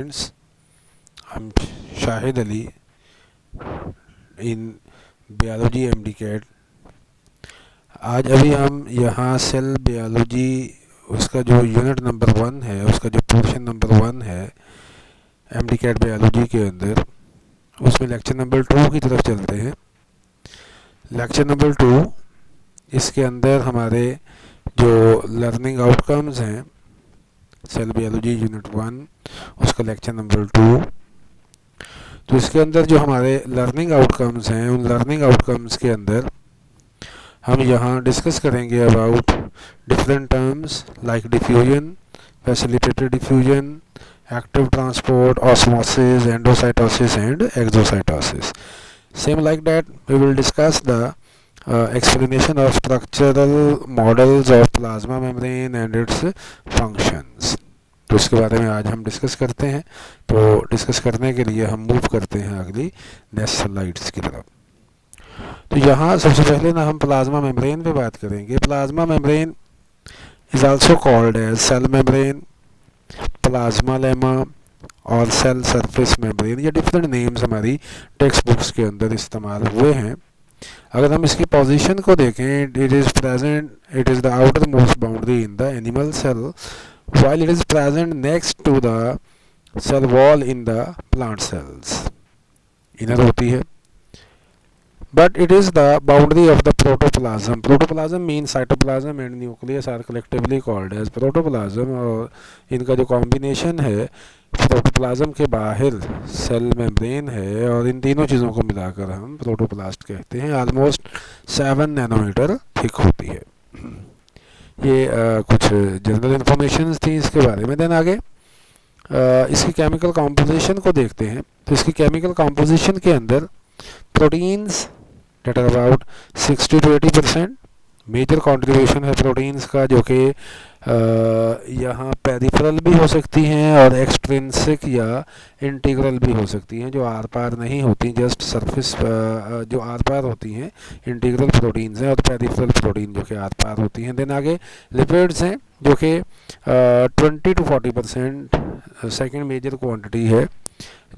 Friends, I'm Shahid Ali in biology MD-CAT। आज अभी हम यहाँ सेल बायोलॉजी उसका जो यूनिट नंबर 1 है, उसका जो पोर्शन नंबर 1 है MD-CAT बायोलॉजी के अंदर, उसमें लेक्चर नंबर 2 की तरफ चलते हैं। लेक्चर नंबर 2 इसके अंदर हमारे जो लर्निंग आउटकम्स हैं सेल बायोलॉजी यूनिट 1 उसका लेक्चर नंबर 2। तो इसके अंदर जो हमारे लर्निंग आउटकम्स हैं, उन लर्निंग आउटकम्स के अंदर हम यहाँ डिस्कस करेंगे about different terms like diffusion, facilitated diffusion, active transport, osmosis, endocytosis and exocytosis. Same like that, we will discuss the explanation of structural models of plasma membrane and its functions। तो इसके बारे में आज हम discuss करते हैं। तो discuss करने के लिए हम मूव करते हैं अगली नेक्स्ट स्लाइड्स की तरफ। तो यहाँ सबसे पहले ना हम प्लाज्मा मेम्ब्रेन पे बात करेंगे। Plasma membrane is also called as cell membrane, plasmalemma और सेल सरफेस मेम्ब्रेन। ये डिफरेंट नेम्स हमारी टेक्स्ट बुक्स के अंदर इस्तेमाल हुए हैं। अगर हम इसकी पोजीशन को देखें, it is present, it is the outer most boundary in the animal cell while it is present next to the cell wall in the plant cells। Inner होती है, but it is the boundary of the protoplasm। protoplasm means cytoplasm and nucleus are collectively called as protoplasm। और इनका जो combination है protoplasm के बाहर cell membrane है, और इन तीनों चीज़ों को मिलाकर हम प्रोटोप्लास्ट कहते हैं। ऑलमोस्ट 7 नैनोमीटर थिक होती है। ये कुछ जनरल इन्फॉर्मेशन थी इसके बारे में। देन आगे इसकी केमिकल कॉम्पोजिशन को देखते हैं। तो इसकी केमिकल कॉम्पोजिशन के अंदर proteins that are about 60 to 80%। Major contribution है प्रोटीन्स का, जो कि यहाँ पेरिफेरल भी हो सकती हैं और एक्सट्रिंसिक या इंटीग्रल भी हो सकती हैं, जो आर पार नहीं होती, जस्ट सरफेस जो आर पार होती हैं इंटीग्रल प्रोटीन्स हैं, और पेरिफेरल प्रोटीन जो कि आर पार होती हैं। देन आगे लिपिड्स हैं, जो कि 20 to 40% सेकेंड मेजर क्वांटिटी है,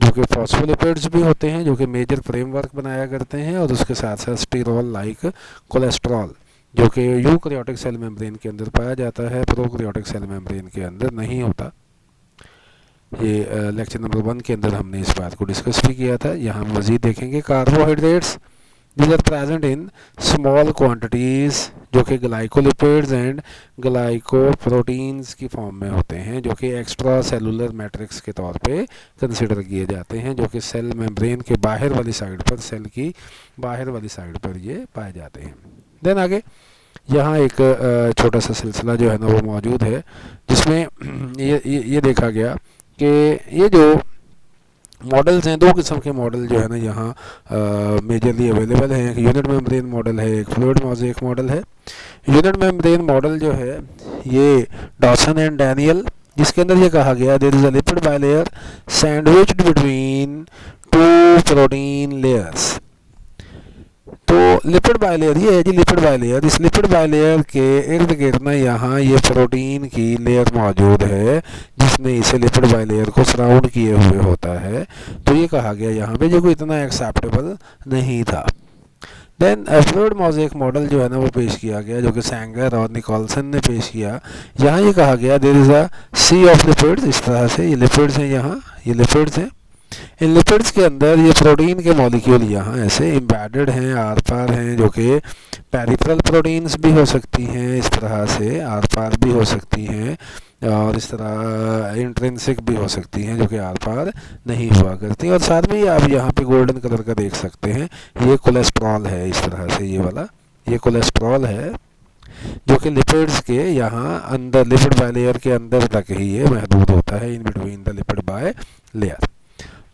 जो कि फॉस्फोलिपिड्स भी होते हैं, जो कि मेजर फ्रेमवर्क बनाया करते हैं, और उसके साथ साथ स्टीरोल लाइक कोलेस्ट्रॉल, जो कि यूकैरियोटिक सेल मेम्ब्रेन के अंदर पाया जाता है, प्रोकैरियोटिक सेल मेम्ब्रेन के अंदर नहीं होता। ये लेक्चर नंबर 1 के अंदर हमने इस बात को डिस्कस भी किया था। यहाँ हम मज़ीद देखेंगे carbohydrates, these are present in small quantities, जो कि ग्लाइकोलिपिड्स एंड ग्लाइकोप्रोटीन्स की फॉर्म में होते हैं, जो कि एक्स्ट्रा सेलुलर मैट्रिक्स के तौर पे कंसिडर किए जाते हैं, जो कि सेल मेम्ब्रेन के बाहर वाली साइड पर, सेल की बाहर वाली साइड पर ये पाए जाते हैं। देन आगे यहाँ एक छोटा सा सिलसिला जो है ना वो मौजूद है, जिसमें ये देखा गया कि ये जो मॉडल्स हैं, 2 किस्म के मॉडल जो है ना यहाँ मेजरली अवेलेबल हैं। एक यूनिट मेम्ब्रेन मॉडल है, एक फ्लूइड मोज़ेक मॉडल है। यूनिट मेम्ब्रेन मॉडल जो है ये डॉसन एंड डैनियल, जिसके अंदर ये कहा गया there is a lipid bilayer sandwiched between 2 protein layers. तो लिपिड बाइलेयर ये है जी, लिपिड बाइलेयर। इस लिपिड बाइलेयर के इर्द गिर्द ना यहाँ ये प्रोटीन की लेयर मौजूद है, जिसने इसे लिपिड बाइलेयर को सराउंड किए हुए होता है। तो ये कहा गया यहाँ पे जो कोई इतना एक्सेप्टेबल नहीं था। देन फ्लूइड मोज़ेक मॉडल जो है ना वो पेश किया गया, जो कि सैंगर और निकोलसन ने पेश किया। यहाँ ये कहा गया there is a sea of lipids. इस तरह से ये लिपिड्स हैं, यहाँ ये लिपिड्स हैं। इन लिपिड्स के अंदर ये प्रोटीन के मॉलिक्यूल यहाँ ऐसे एम्बेडेड हैं, आर पार हैं, जो कि पेरिफेरल प्रोटीन्स भी हो सकती हैं, इस तरह से आर पार भी हो सकती हैं, और इस तरह इंट्रिंसिक भी हो सकती हैं, जो कि आर पार नहीं हुआ करती। और साथ में आप यहाँ पे गोल्डन कलर का देख सकते हैं, ये कोलेस्ट्रॉल है, इस तरह से ये वाला ये कोलेस्ट्रॉल है, जो कि लिपिड्स के यहाँ अंदर लिपिड बाइलेयर के अंदर तक ही ये महदूद होता है, in between the lipid bilayer.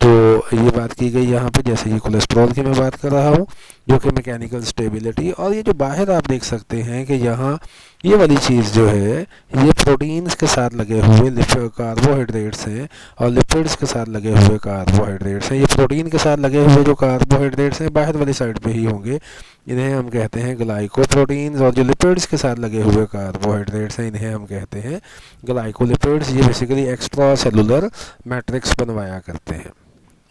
तो ये बात की गई यहाँ पे, जैसे ये कोलेस्ट्रॉल की मैं बात कर रहा हूँ। जो कि मैकेनिकल स्टेबिलिटी। और ये जो बाहर आप देख सकते हैं कि यहाँ ये वाली चीज़ जो है ये प्रोटीन्स के साथ लगे हुए कार्बोहाइड्रेट्स हैं और लिपिड्स के साथ लगे हुए कार्बोहाइड्रेट्स हैं। ये प्रोटीन के साथ लगे हुए जो कार्बोहाइड्रेट्स हैं बाहर वाली साइड पे ही होंगे, इन्हें हम कहते हैं ग्लाइकोप्रोटीन्स। और जो लिपिड्स के साथ लगे हुए कार्बोहाइड्रेट्स हैं इन्हें हम कहते हैं ग्लाइकोलिपिड्स। ये बेसिकली एक्स्ट्रा सेलुलर मैट्रिक्स बनवाया करते हैं।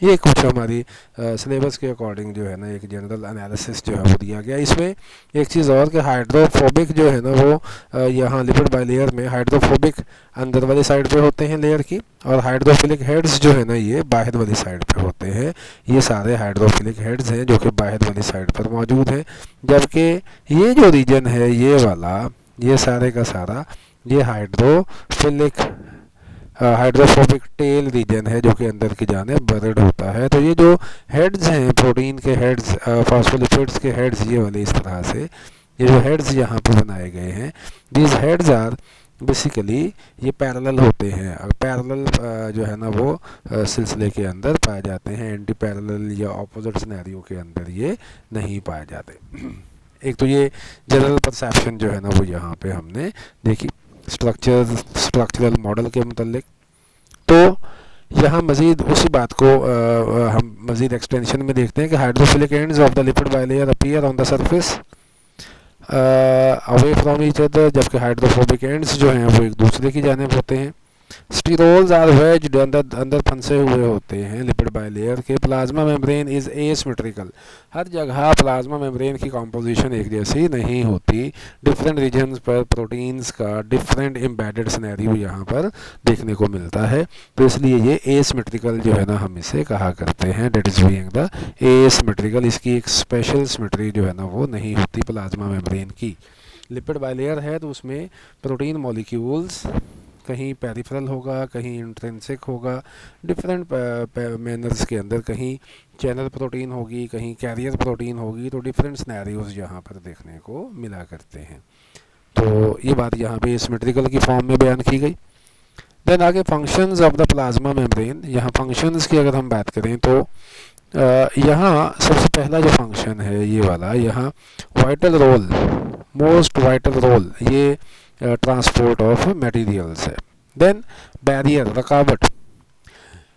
ये कुछ हमारी सिलेबस के अकॉर्डिंग जो है ना एक जनरल एनालिसिस जो है वो दिया गया। इसमें एक चीज़ और कि हाइड्रोफोबिक जो है ना वो यहाँ लिपिड बाइलेयर में हाइड्रोफोबिक अंदर वाली साइड पे होते हैं लेयर की, और हाइड्रोफिलिक हेड्स जो है ना ये बाहर वाली साइड पे होते हैं। ये सारे हाइड्रोफिलिक हेड्स हैं जो कि बाहर वाली साइड पर मौजूद हैं, जबकि ये जो रीजन है ये वाला, ये सारे का सारा ये हाइड्रोफोबिक टेल रीजन है जो कि अंदर की जानिब बर्ड होता है। तो ये जो हेड्स हैं प्रोटीन के हेड्स, फॉस्फोलिपिड्स के हेड्स, ये वाले इस तरह से ये जो हेड्स यहाँ पर बनाए गए हैं, दीज हेड्स आर बेसिकली ये पैरेलल होते हैं। पैरेलल जो है ना वो सिलसिले के अंदर पाए जाते हैं, एंटी पैरेलल या ऑपोजिट सिनेरियो के अंदर ये नहीं पाए जाते। एक तो ये जनरल परसेप्शन जो है ना वो यहाँ पे हमने देखी स्ट्रक्चरल मॉडल के मुतालिक। तो यहाँ मज़ीद उसी बात को हम मज़ीद एक्सटेंशन में देखते हैं कि hydrophilic ends of the lipid bilayer appear on the surface away from each other, जबकि हाइड्रोफोबिक एंड्स जो हैं वो एक दूसरे की जानिब होते हैं। स्टीरोल्स आर वेज्ड अंदर फंसे हुए होते हैं लिपिड बाइलेयर के। प्लाज्मा मेम्ब्रेन इज़ एसिमेट्रिकल, हर जगह प्लाज्मा मेम्ब्रेन की कॉम्पोजिशन एक जैसी नहीं होती। डिफरेंट रीजन्स पर प्रोटीन्स का डिफरेंट एम्बेडेड सिनेरियो यहाँ पर देखने को मिलता है। तो इसलिए ये एसिमेट्रिकल जो है ना हम इसे कहा करते हैं, that is being the asymmetrical. इसकी एक स्पेशल सिमेट्री जो है ना वो नहीं होती प्लाज्मा मेम्ब्रेन की। लिपिड बाइलेयर है तो उसमें प्रोटीन मॉलिक्यूल्स कहीं पेरिफेरल होगा, कहीं इंट्रिंसिक होगा, डिफरेंट मैनर्स के अंदर, कहीं चैनल प्रोटीन होगी, कहीं कैरियर प्रोटीन होगी। तो डिफरेंट सिनेरियोज यहाँ पर देखने को मिला करते हैं। तो ये बात यहाँ पे सिमेट्रिकल की फॉर्म में बयान की गई। देन आगे functions of the plasma membrane. यहाँ फंक्शंस की अगर हम बात करें तो यहाँ सबसे पहला जो फंक्शन है ये वाला, यहाँ vital role, most vital role ये ट्रांसपोर्ट ऑफ मटेरियल्स है। देन बैरियर, रकावट।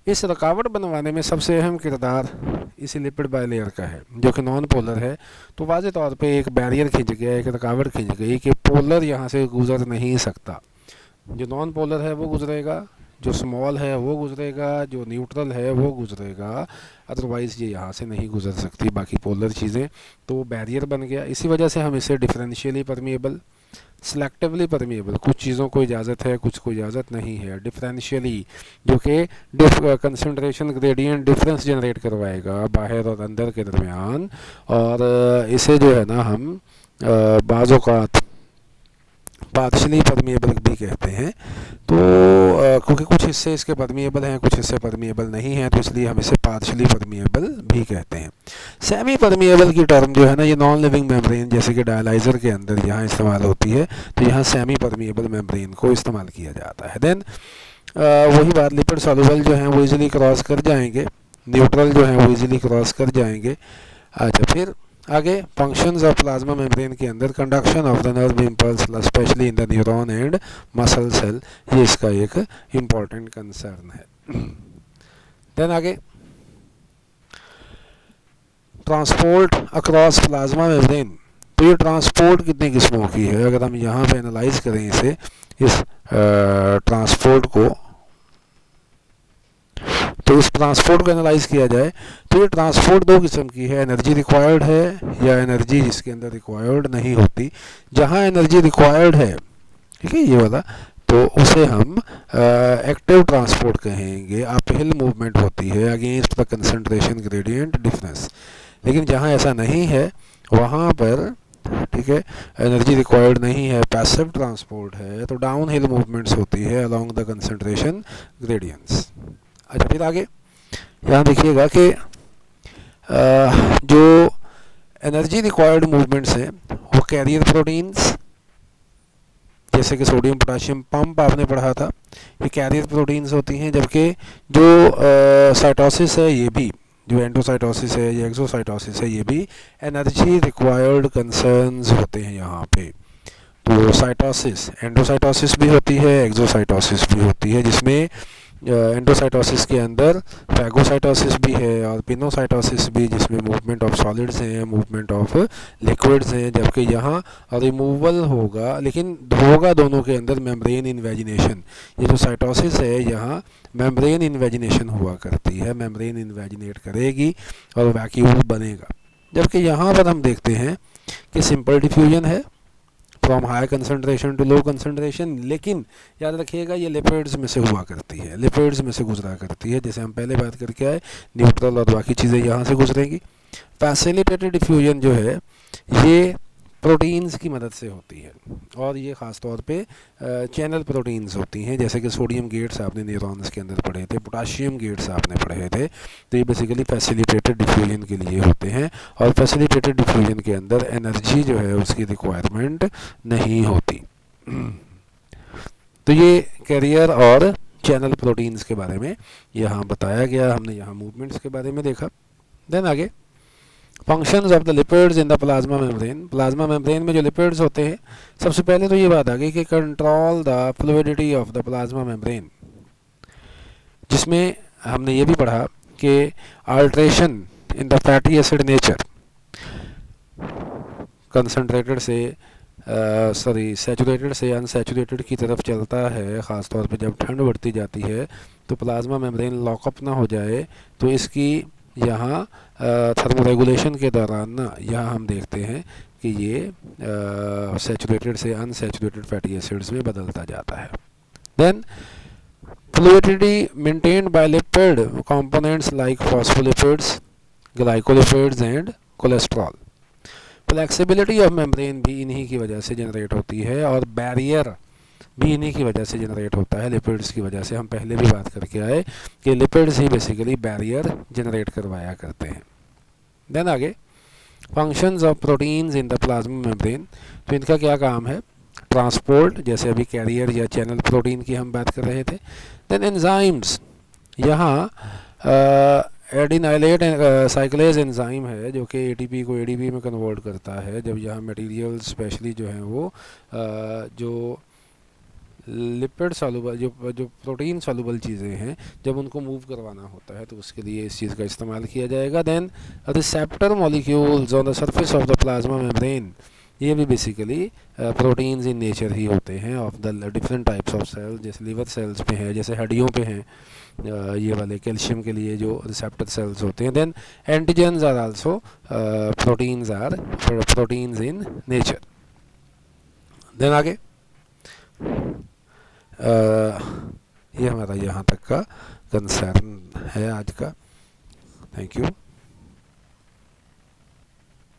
इस रकावट बनवाने में सबसे अहम किरदार इसी लिपिड बाइलेयर का है जो कि नॉन पोलर है। तो वाज़े तौर पे एक बैरियर खिंच गया, एक रकावट खिंच गई कि पोलर यहाँ से गुजर नहीं सकता। जो नॉन पोलर है वो गुजरेगा, जो स्मॉल है वो गुजरेगा, जो न्यूट्रल है वो गुजरेगा, अदरवाइज़ ये यहाँ से नहीं गुजर सकती बाकी पोलर चीज़ें। तो बैरियर बन गया। इसी वजह से हम इसे डिफरेंशियली परमिएबल, सेलेक्टिवली परमिएबल, कुछ चीज़ों को इजाज़त है कुछ को इजाज़त नहीं है, डिफरेंशियली जो कि कंसंट्रेशन ग्रेडियंट डिफरेंस जनरेट करवाएगा बाहर और अंदर के दरमियान। और इसे जो है ना हम बाज़ औक़ात पार्शली परमिएबल भी कहते हैं। तो क्योंकि कुछ हिस्से इसके परमिएबल हैं कुछ हिस्से परमिएबल नहीं हैं, तो इसलिए हम इसे पार्शली परमिएबल भी कहते हैं। सेमी परमिएबल की टर्म जो है ना ये नॉन लिविंग मेम्ब्रेन जैसे कि डायलाइज़र के अंदर यहाँ इस्तेमाल होती है, तो यहाँ सेमी परमिएबल मेम्ब्रेन को इस्तेमाल किया जाता है। देन वही बात, लिपिड सॉल्युबल जो हैं वो इजीली क्रॉस कर जाएंगे, न्यूट्रल जो हैं वो इजीली क्रॉस कर जाएंगे। अच्छा, फिर आगे फंक्शंस ऑफ प्लाज्मा मेम्ब्रेन के अंदर conduction of the nerve impulse specially in the neuron and muscle cell, ये इसका एक इम्पॉर्टेंट कंसर्न है। देन आगे ट्रांसपोर्ट अक्रॉस प्लाज्मा मेम्ब्रेन। तो ये ट्रांसपोर्ट कितनी किस्मों की है, अगर हम यहाँ पे एनालाइज करें इसे, इस ट्रांसपोर्ट को, तो इस ट्रांसपोर्ट को एनालाइज किया जाए तो ये ट्रांसपोर्ट दो किस्म की है, एनर्जी रिक्वायर्ड है या एनर्जी जिसके अंदर रिक्वायर्ड नहीं होती। जहाँ एनर्जी रिक्वायर्ड है, ठीक है, ये वाला, तो उसे हम एक्टिव ट्रांसपोर्ट कहेंगे। अपहिल मूवमेंट होती है against the concentration gradient difference. लेकिन जहाँ ऐसा नहीं है वहाँ पर, ठीक है, एनर्जी रिक्वायर्ड नहीं है, पैसिव ट्रांसपोर्ट है, तो डाउन हिल मूवमेंट्स होती है अलोंग द कंसंट्रेशन ग्रेडियंट्स। अच्छा, फिर आगे यहाँ देखिएगा कि जो एनर्जी रिक्वायर्ड मूवमेंट्स हैं वो कैरियर प्रोटीन्स जैसे कि सोडियम पोटाशियम पंप आपने पढ़ा था, ये कैरियर प्रोटीन्स होती हैं। जबकि जो साइटोसिस है ये भी जो एंडोसाइटोसिस है या एक्सोसाइटोसिस है, ये भी एनर्जी रिक्वायर्ड कंसर्न्स होते हैं यहाँ पे। तो साइटोसिस, एंडोसाइटोसिस भी होती है, एक्सोसाइटोसिस भी होती है, जिसमें एंडोसाइटोसिस के अंदर फैगोसाइटोसिस भी है और पिनोसाइटोसिस भी, जिसमें मूवमेंट ऑफ सॉलिड्स हैं, मूवमेंट ऑफ लिक्विड्स हैं, जबकि यहाँ रिमूवल होगा, लेकिन होगा दोनों के अंदर मेम्ब्रेन इन्वेजिनेशन। ये जो साइटोसिस है यहाँ मेम्ब्रेन इन्वेजिनेशन हुआ करती है, मेम्ब्रेन इन्वेजिनेट करेगी और वैक्यूल बनेगा। जबकि यहाँ पर हम देखते हैं कि सिंपल डिफ्यूजन है from high concentration to low concentration, लेकिन याद रखिएगा ये लिपिड्स में से हुआ करती है, लिपिड्स में से गुजरा करती है, जैसे हम पहले बात करके आए, न्यूट्रल और बाकी चीज़ें यहाँ से गुजरेंगी। फैसिलिटेटेड डिफ्यूजन जो है ये प्रोटीन्स की मदद से होती है, और ये ख़ास तौर पे चैनल प्रोटीन्स होती हैं, जैसे कि सोडियम गेट्स आपने न्यूरॉन्स के अंदर पढ़े थे, पोटाशियम गेट्स आपने पढ़े थे। तो ये बेसिकली फैसिलिटेटेड डिफ्यूजन के लिए होते हैं, और फैसिलिटेटेड डिफ्यूजन के अंदर एनर्जी जो है उसकी रिक्वायरमेंट नहीं होती। तो ये कैरियर और चैनल प्रोटीन्स के बारे में यहाँ बताया गया, हमने यहाँ मूवमेंट्स के बारे में देखा। देन आगे functions of the lipids in the plasma membrane. Plasma membrane में जो लिपिड्स होते हैं, सबसे पहले तो ये बात आ गई कि control the fluidity of the plasma membrane, जिसमें हमने ये भी पढ़ा कि alteration in the fatty acid nature concentrated से सैचुरेटेड से अनसैचुरेटेड की तरफ चलता है, ख़ास तौर पे जब ठंड बढ़ती जाती है तो प्लाज्मा मेम्ब्रेन लॉकअप ना हो जाए, तो इसकी यहाँ थर्मोरेगुलेशन के दौरान ना यहाँ हम देखते हैं कि ये सैचुरेटेड से अनसैचुरेटेड फैटी एसिड्स में बदलता जाता है। Then fluidity maintained by lipid components like phospholipids, glycolipids and cholesterol. Flexibility of membrane भी इन्हीं की वजह से जनरेट होती है, और बैरियर भी इन्हीं की वजह से जनरेट होता है, लिपिड्स की वजह से। हम पहले भी बात करके आए कि लिपिड्स ही बेसिकली बैरियर जनरेट करवाया करते हैं। देन आगे functions of proteins in the plasma membrane. तो इनका क्या काम है? ट्रांसपोर्ट, जैसे अभी कैरियर या चैनल प्रोटीन की हम बात कर रहे थे। देन एंजाइम्स, यहाँ एडिनाइलेट साइक्लेज एंजाइम है जो कि एटीपी को एडीपी में कन्वर्ट करता है, जब यहाँ मटेरियल स्पेशली जो हैं वो जो लिपिड सॉल्युबल, जो प्रोटीन सॉल्युबल चीज़ें हैं, जब उनको मूव करवाना होता है तो उसके लिए इस चीज़ का इस्तेमाल किया जाएगा। Then receptor molecules on the surface of the plasma membrane, ये भी बेसिकली प्रोटीन्स इन नेचर ही होते हैं of the different types of cells, जैसे लिवर सेल्स पे हैं, जैसे हड्डियों पे हैं, ये वाले कैल्शियम के लिए जो रिसेप्टर सेल्स होते हैं। Then antigens are also proteins in nature. Then आगे ये हमारा यहाँ तक का कंसर्न है आज का। Thank you.